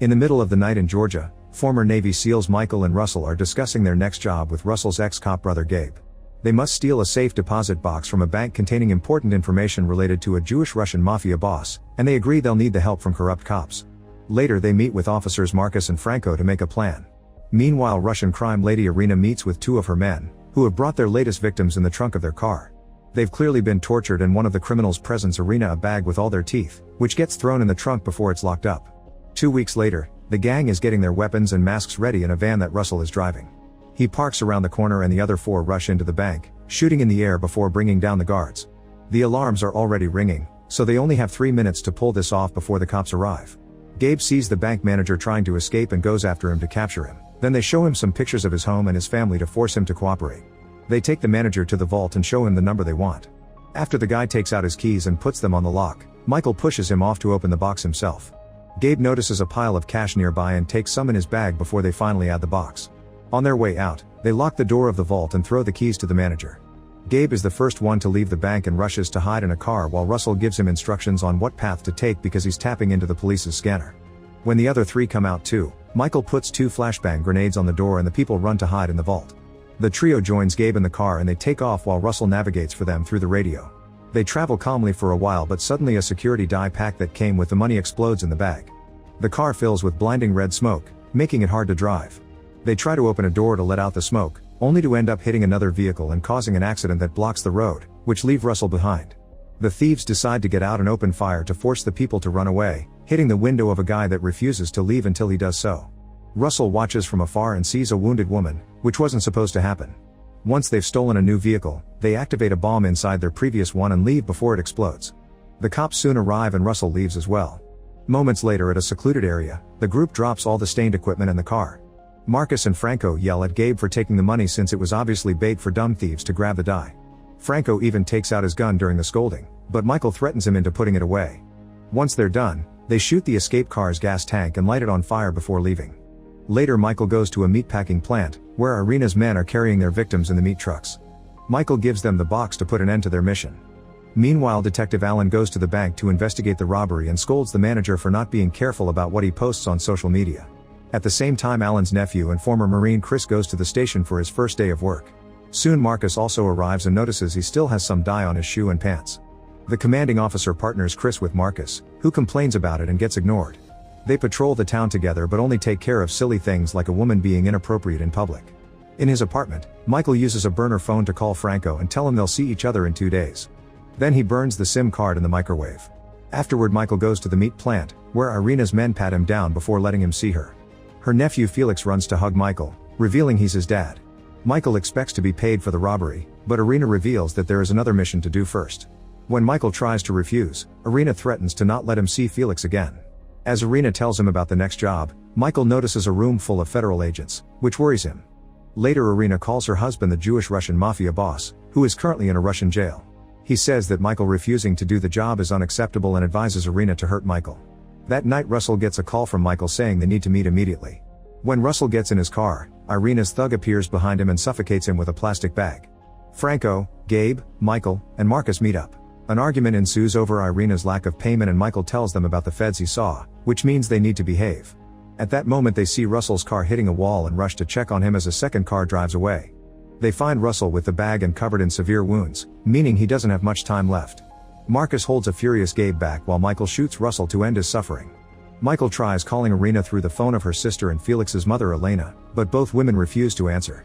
In the middle of the night in Georgia, former Navy SEALs Michael and Russell are discussing their next job with Russell's ex-cop brother Gabe. They must steal a safe deposit box from a bank containing important information related to a Jewish-Russian mafia boss, and they agree they'll need the help from corrupt cops. Later they meet with officers Marcus and Franco to make a plan. Meanwhile, Russian crime lady Irina meets with two of her men, who have brought their latest victims in the trunk of their car. They've clearly been tortured, and one of the criminals presents Irina a bag with all their teeth, which gets thrown in the trunk before it's locked up. 2 weeks later, the gang is getting their weapons and masks ready in a van that Russell is driving. He parks around the corner and the other four rush into the bank, shooting in the air before bringing down the guards. The alarms are already ringing, so they only have 3 minutes to pull this off before the cops arrive. Gabe sees the bank manager trying to escape and goes after him to capture him. Then they show him some pictures of his home and his family to force him to cooperate. They take the manager to the vault and show him the number they want. After the guy takes out his keys and puts them on the lock, Michael pushes him off to open the box himself. Gabe notices a pile of cash nearby and takes some in his bag before they finally add the box. On their way out, they lock the door of the vault and throw the keys to the manager. Gabe is the first one to leave the bank and rushes to hide in a car while Russell gives him instructions on what path to take because he's tapping into the police's scanner. When the other three come out too, Michael puts 2 flashbang grenades on the door and the people run to hide in the vault. The trio joins Gabe in the car and they take off while Russell navigates for them through the radio. They travel calmly for a while, but suddenly a security dye pack that came with the money explodes in the bag. The car fills with blinding red smoke, making it hard to drive. They try to open a door to let out the smoke, only to end up hitting another vehicle and causing an accident that blocks the road, which leave Russell behind. The thieves decide to get out and open fire to force the people to run away, hitting the window of a guy that refuses to leave until he does so. Russell watches from afar and sees a wounded woman, which wasn't supposed to happen. Once they've stolen a new vehicle, they activate a bomb inside their previous one and leave before it explodes. The cops soon arrive and Russell leaves as well. Moments later, at a secluded area, the group drops all the stained equipment in the car. Marcus and Franco yell at Gabe for taking the money since it was obviously bait for dumb thieves to grab the dye. Franco even takes out his gun during the scolding, but Michael threatens him into putting it away. Once they're done, they shoot the escape car's gas tank and light it on fire before leaving. Later, Michael goes to a meatpacking plant, where Irina's men are carrying their victims in the meat trucks. Michael gives them the box to put an end to their mission. Meanwhile, Detective Allen goes to the bank to investigate the robbery and scolds the manager for not being careful about what he posts on social media. At the same time, Allen's nephew and former Marine Chris goes to the station for his first day of work. Soon Marcus also arrives and notices he still has some dye on his shoe and pants. The commanding officer partners Chris with Marcus, who complains about it and gets ignored. They patrol the town together but only take care of silly things like a woman being inappropriate in public. In his apartment, Michael uses a burner phone to call Franco and tell him they'll see each other in 2 days. Then he burns the SIM card in the microwave. Afterward, Michael goes to the meat plant, where Irina's men pat him down before letting him see her. Her nephew Felix runs to hug Michael, revealing he's his dad. Michael expects to be paid for the robbery, but Irina reveals that there is another mission to do first. When Michael tries to refuse, Irina threatens to not let him see Felix again. As Irina tells him about the next job, Michael notices a room full of federal agents, which worries him. Later, Irina calls her husband the Jewish-Russian mafia boss, who is currently in a Russian jail. He says that Michael refusing to do the job is unacceptable and advises Irina to hurt Michael. That night, Russell gets a call from Michael saying they need to meet immediately. When Russell gets in his car, Irina's thug appears behind him and suffocates him with a plastic bag. Franco, Gabe, Michael, and Marcus meet up. An argument ensues over Irina's lack of payment and Michael tells them about the feds he saw, which means they need to behave. At that moment, they see Russell's car hitting a wall and rush to check on him as a second car drives away. They find Russell with the bag and covered in severe wounds, meaning he doesn't have much time left. Marcus holds a furious Gabe back while Michael shoots Russell to end his suffering. Michael tries calling Irina through the phone of her sister and Felix's mother Elena, but both women refuse to answer.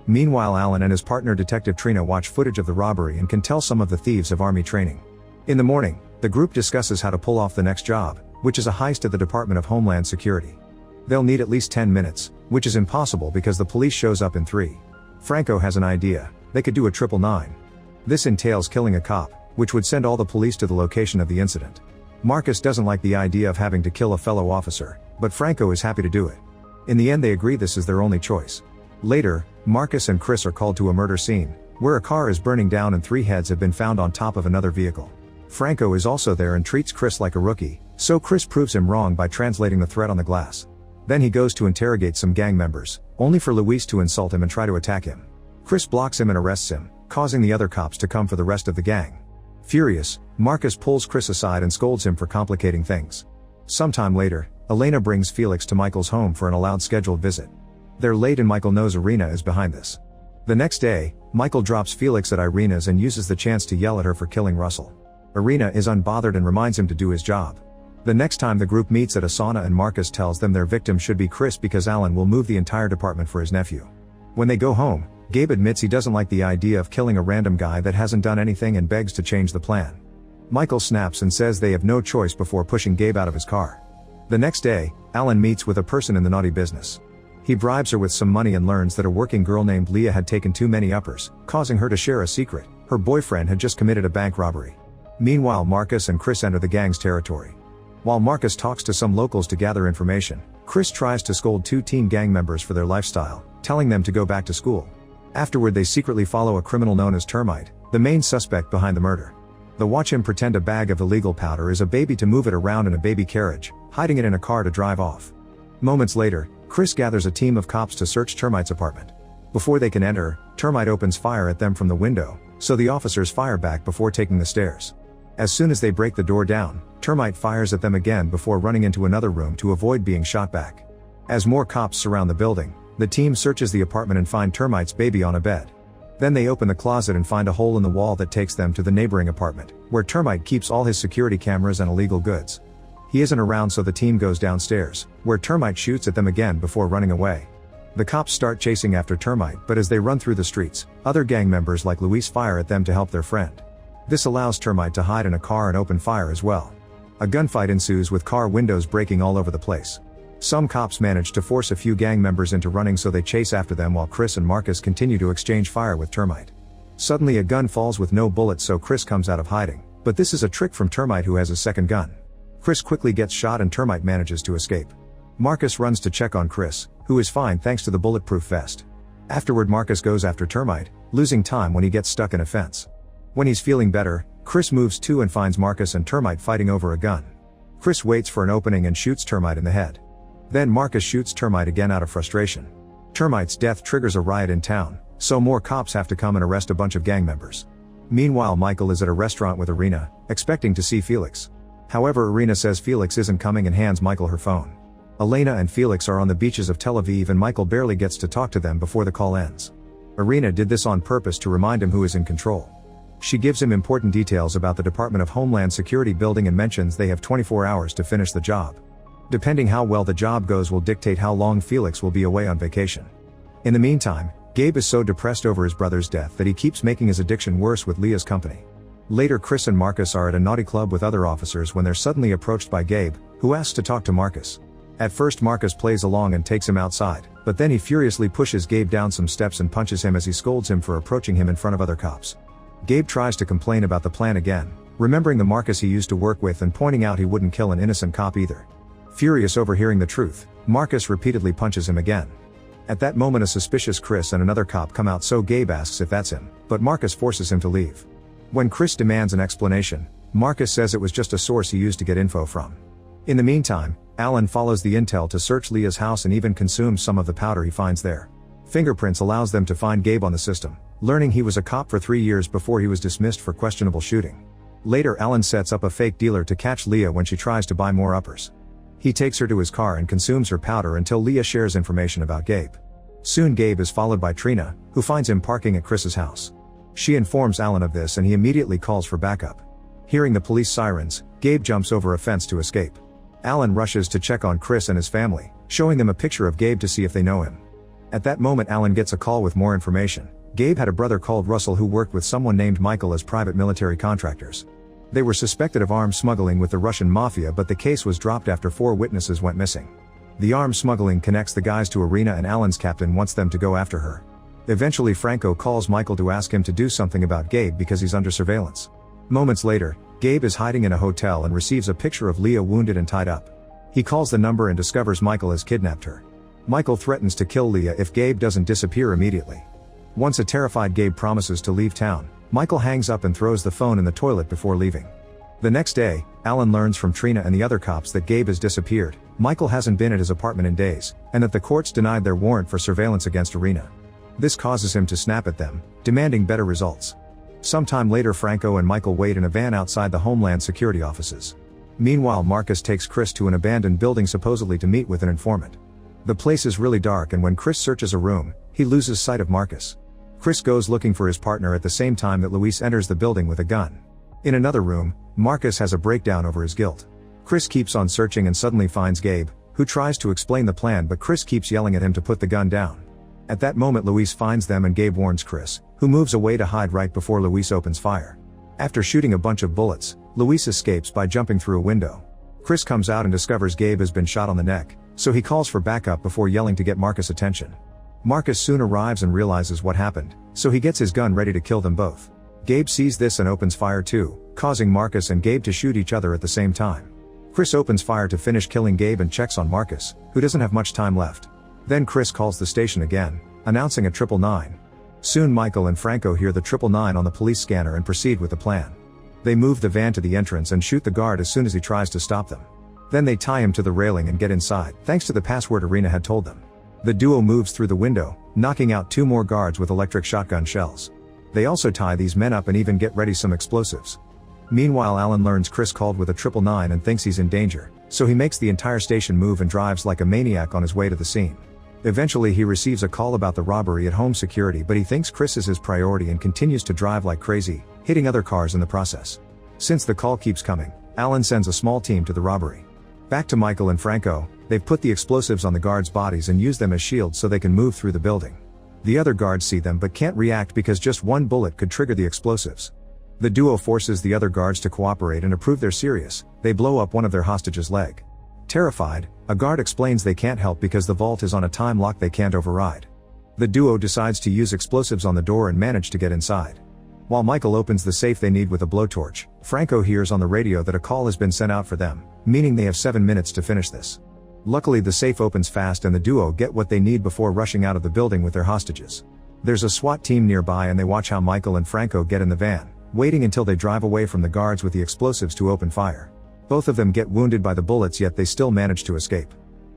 Meanwhile, Allen and his partner Detective Trina watch footage of the robbery and can tell some of the thieves have army training. In the morning, the group discusses how to pull off the next job, which is a heist at the Department of Homeland Security. They'll need at least 10 minutes, which is impossible because the police shows up in 3. Franco has an idea: they could do a 999. This entails killing a cop, which would send all the police to the location of the incident. Marcus doesn't like the idea of having to kill a fellow officer, but Franco is happy to do it. In the end, they agree this is their only choice. Later, Marcus and Chris are called to a murder scene, where a car is burning down and 3 heads have been found on top of another vehicle. Franco is also there and treats Chris like a rookie, so Chris proves him wrong by translating the threat on the glass. Then he goes to interrogate some gang members, only for Luis to insult him and try to attack him. Chris blocks him and arrests him, causing the other cops to come for the rest of the gang. Furious, Marcus pulls Chris aside and scolds him for complicating things. Sometime later, Elena brings Felix to Michael's home for an allowed scheduled visit. They're late and Michael knows Irina is behind this. The next day, Michael drops Felix at Irina's and uses the chance to yell at her for killing Russell. Irina is unbothered and reminds him to do his job. The next time the group meets at a sauna and Marcus tells them their victim should be Chris because Alan will move the entire department for his nephew. When they go home, Gabe admits he doesn't like the idea of killing a random guy that hasn't done anything and begs to change the plan. Michael snaps and says they have no choice before pushing Gabe out of his car. The next day, Alan meets with a person in the naughty business. He bribes her with some money and learns that a working girl named Leah had taken too many uppers, causing her to share a secret. Her boyfriend had just committed a bank robbery. Meanwhile, Marcus and Chris enter the gang's territory. While Marcus talks to some locals to gather information, Chris tries to scold two teen gang members for their lifestyle, telling them to go back to school. Afterward, they secretly follow a criminal known as Termite, the main suspect behind the murder. They watch him pretend a bag of illegal powder is a baby to move it around in a baby carriage, hiding it in a car to drive off. Moments later, Chris gathers a team of cops to search Termite's apartment. Before they can enter, Termite opens fire at them from the window, so the officers fire back before taking the stairs. As soon as they break the door down, Termite fires at them again before running into another room to avoid being shot back. As more cops surround the building, the team searches the apartment and find Termite's baby on a bed. Then they open the closet and find a hole in the wall that takes them to the neighboring apartment, where Termite keeps all his security cameras and illegal goods. He isn't around, so the team goes downstairs, where Termite shoots at them again before running away. The cops start chasing after Termite, but as they run through the streets, other gang members like Luis fire at them to help their friend. This allows Termite to hide in a car and open fire as well. A gunfight ensues with car windows breaking all over the place. Some cops manage to force a few gang members into running, so they chase after them while Chris and Marcus continue to exchange fire with Termite. Suddenly a gun falls with no bullets, so Chris comes out of hiding, but this is a trick from Termite, who has a second gun. Chris quickly gets shot and Termite manages to escape. Marcus runs to check on Chris, who is fine thanks to the bulletproof vest. Afterward, Marcus goes after Termite, losing time when he gets stuck in a fence. When he's feeling better, Chris moves too and finds Marcus and Termite fighting over a gun. Chris waits for an opening and shoots Termite in the head. Then Marcus shoots Termite again out of frustration. Termite's death triggers a riot in town, so more cops have to come and arrest a bunch of gang members. Meanwhile, Michael is at a restaurant with Irina, expecting to see Felix. However, Irina says Felix isn't coming and hands Michael her phone. Elena and Felix are on the beaches of Tel Aviv and Michael barely gets to talk to them before the call ends. Irina did this on purpose to remind him who is in control. She gives him important details about the Department of Homeland Security building and mentions they have 24 hours to finish the job. Depending how well the job goes will dictate how long Felix will be away on vacation. In the meantime, Gabe is so depressed over his brother's death that he keeps making his addiction worse with Leah's company. Later, Chris and Marcus are at a naughty club with other officers when they're suddenly approached by Gabe, who asks to talk to Marcus. At first, Marcus plays along and takes him outside, but then he furiously pushes Gabe down some steps and punches him as he scolds him for approaching him in front of other cops. Gabe tries to complain about the plan again, remembering the Marcus he used to work with and pointing out he wouldn't kill an innocent cop either. Furious over hearing the truth, Marcus repeatedly punches him again. At that moment, a suspicious Chris and another cop come out, so Gabe asks if that's him, but Marcus forces him to leave. When Chris demands an explanation, Marcus says it was just a source he used to get info from. In the meantime, Alan follows the intel to search Leah's house and even consumes some of the powder he finds there. Fingerprints allows them to find Gabe on the system, learning he was a cop for 3 years before he was dismissed for questionable shooting. Later, Alan sets up a fake dealer to catch Leah when she tries to buy more uppers. He takes her to his car and consumes her powder until Leah shares information about Gabe. Soon Gabe is followed by Trina, who finds him parking at Chris's house. She informs Alan of this and he immediately calls for backup. Hearing the police sirens, Gabe jumps over a fence to escape. Alan rushes to check on Chris and his family, showing them a picture of Gabe to see if they know him. At that moment, Alan gets a call with more information. Gabe had a brother called Russell who worked with someone named Michael as private military contractors. They were suspected of arms smuggling with the Russian mafia, but the case was dropped after 4 witnesses went missing. The arms smuggling connects the guys to Irina, and Alan's captain wants them to go after her. Eventually, Franco calls Michael to ask him to do something about Gabe because he's under surveillance. Moments later, Gabe is hiding in a hotel and receives a picture of Leah wounded and tied up. He calls the number and discovers Michael has kidnapped her. Michael threatens to kill Leah if Gabe doesn't disappear immediately. Once a terrified Gabe promises to leave town, Michael hangs up and throws the phone in the toilet before leaving. The next day, Alan learns from Trina and the other cops that Gabe has disappeared, Michael hasn't been at his apartment in days, and that the courts denied their warrant for surveillance against Irina. This causes him to snap at them, demanding better results. Sometime later, Franco and Michael wait in a van outside the Homeland Security offices. Meanwhile, Marcus takes Chris to an abandoned building supposedly to meet with an informant. The place is really dark, and when Chris searches a room, he loses sight of Marcus. Chris goes looking for his partner at the same time that Luis enters the building with a gun. In another room, Marcus has a breakdown over his guilt. Chris keeps on searching and suddenly finds Gabe, who tries to explain the plan, but Chris keeps yelling at him to put the gun down. At that moment, Luis finds them and Gabe warns Chris, who moves away to hide right before Luis opens fire. After shooting a bunch of bullets, Luis escapes by jumping through a window. Chris comes out and discovers Gabe has been shot on the neck, so he calls for backup before yelling to get Marcus' attention. Marcus soon arrives and realizes what happened, so he gets his gun ready to kill them both. Gabe sees this and opens fire too, causing Marcus and Gabe to shoot each other at the same time. Chris opens fire to finish killing Gabe and checks on Marcus, who doesn't have much time left. Then Chris calls the station again, announcing a 999. Soon Michael and Franco hear the 999 on the police scanner and proceed with the plan. They move the van to the entrance and shoot the guard as soon as he tries to stop them. Then they tie him to the railing and get inside, thanks to the password Irina had told them. The duo moves through the window, knocking out 2 more guards with electric shotgun shells. They also tie these men up and even get ready some explosives. Meanwhile, Alan learns Chris called with a 999 and thinks he's in danger, so he makes the entire station move and drives like a maniac on his way to the scene. Eventually he receives a call about the robbery at home security, but he thinks Chris is his priority and continues to drive like crazy, hitting other cars in the process. Since the call keeps coming, Alan sends a small team to the robbery. Back to Michael and Franco, they've put the explosives on the guards' bodies and use them as shields so they can move through the building. The other guards see them but can't react because just one bullet could trigger the explosives. The duo forces the other guards to cooperate, and to prove they're serious, they blow up one of their hostages' leg. Terrified, a guard explains they can't help because the vault is on a time lock they can't override. The duo decides to use explosives on the door and manage to get inside. While Michael opens the safe they need with a blowtorch, Franco hears on the radio that a call has been sent out for them, meaning they have 7 minutes to finish this. Luckily the safe opens fast and the duo get what they need before rushing out of the building with their hostages. There's a SWAT team nearby and they watch how Michael and Franco get in the van, waiting until they drive away from the guards with the explosives to open fire. Both of them get wounded by the bullets, yet they still manage to escape.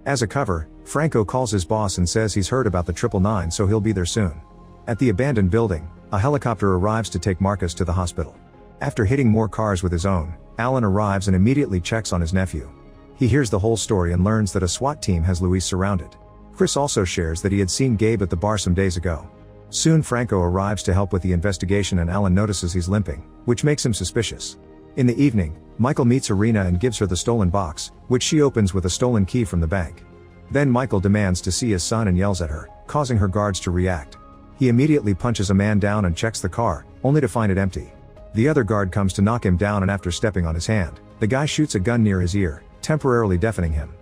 As a cover, Franco calls his boss and says he's heard about the 999, so he'll be there soon. At the abandoned building, a helicopter arrives to take Marcus to the hospital. After hitting more cars with his own, Alan arrives and immediately checks on his nephew. He hears the whole story and learns that a SWAT team has Luis surrounded. Chris also shares that he had seen Gabe at the bar some days ago. Soon Franco arrives to help with the investigation and Alan notices he's limping, which makes him suspicious. In the evening, Michael meets Irina and gives her the stolen box, which she opens with a stolen key from the bank. Then Michael demands to see his son and yells at her, causing her guards to react. He immediately punches a man down and checks the car, only to find it empty. The other guard comes to knock him down, and after stepping on his hand, the guy shoots a gun near his ear, temporarily deafening him.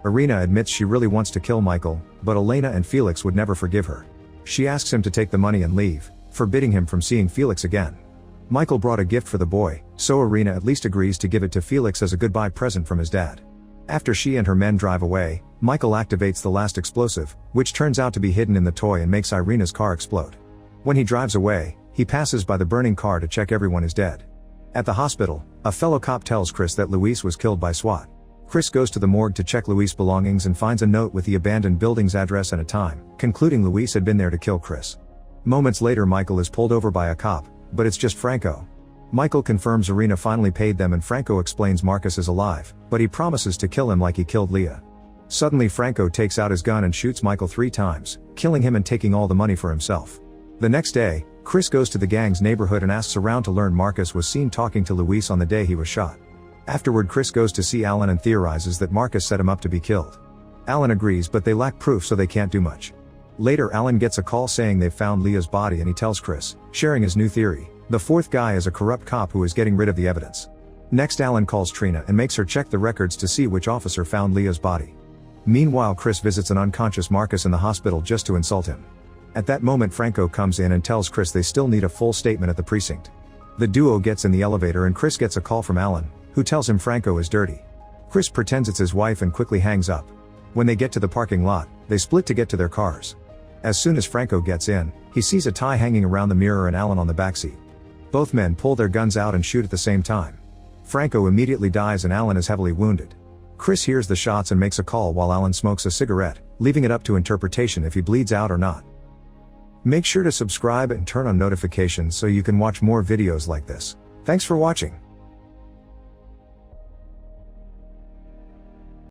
Irina admits she really wants to kill Michael, but Elena and Felix would never forgive her. She asks him to take the money and leave, forbidding him from seeing Felix again. Michael brought a gift for the boy, so Irina at least agrees to give it to Felix as a goodbye present from his dad. After she and her men drive away, Michael activates the last explosive, which turns out to be hidden in the toy and makes Irina's car explode. When he drives away, he passes by the burning car to check everyone is dead. At the hospital, a fellow cop tells Chris that Luis was killed by SWAT. Chris goes to the morgue to check Luis' belongings and finds a note with the abandoned building's address and a time, concluding Luis had been there to kill Chris. Moments later, Michael is pulled over by a cop, but it's just Franco. Michael confirms Irina finally paid them and Franco explains Marcus is alive, but he promises to kill him like he killed Leah. Suddenly Franco takes out his gun and shoots Michael 3 times, killing him and taking all the money for himself. The next day, Chris goes to the gang's neighborhood and asks around to learn Marcus was seen talking to Luis on the day he was shot. Afterward, Chris goes to see Alan and theorizes that Marcus set him up to be killed. Alan agrees, but they lack proof, so they can't do much. Later, Alan gets a call saying they've found Leah's body and he tells Chris, sharing his new theory. The 4th guy is a corrupt cop who is getting rid of the evidence. Next, Alan calls Trina and makes her check the records to see which officer found Leah's body. Meanwhile, Chris visits an unconscious Marcus in the hospital just to insult him. At that moment, Franco comes in and tells Chris they still need a full statement at the precinct. The duo gets in the elevator and Chris gets a call from Alan, who tells him Franco is dirty. Chris pretends it's his wife and quickly hangs up. When they get to the parking lot, they split to get to their cars. As soon as Franco gets in, he sees a tie hanging around the mirror and Alan on the backseat. Both men pull their guns out and shoot at the same time. Franco immediately dies and Alan is heavily wounded. Chris hears the shots and makes a call while Alan smokes a cigarette, leaving it up to interpretation if he bleeds out or not. Make sure to subscribe and turn on notifications so you can watch more videos like this. Thanks for watching.